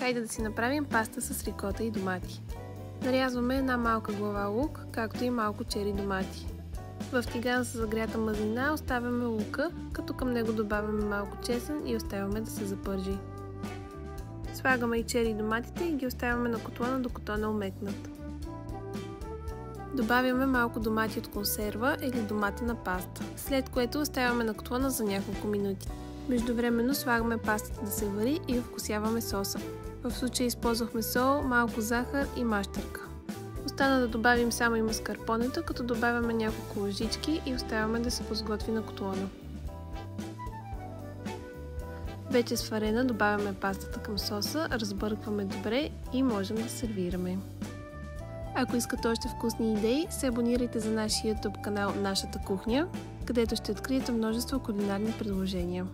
Хайде да си направим паста с рикота и домати. Нарязваме една малка глава лук, както и малко чери домати. В тиган с загрята мазнина оставяме лука, като към него добавяме малко чесън и оставяме да се запържи. Слагаме и чери доматите и ги оставяме на котлона, докато не омекнат. Добавяме малко домати от консерва или доматена паста, след което оставяме на котлона за няколко минути. Междувременно слагаме пастата да се вари и вкусяваме соса. В случая използвахме сол, малко захар и мащърка. Остана да добавим само и маскарпонето, като добавяме няколко лъжички и оставяме да се подготви на котлона. Вече сварена добавяме пастата към соса, разбъркваме добре и можем да сервираме. Ако искате още вкусни идеи, се абонирайте за нашия YouTube канал Нашата кухня, където ще откриете множество кулинарни предложения.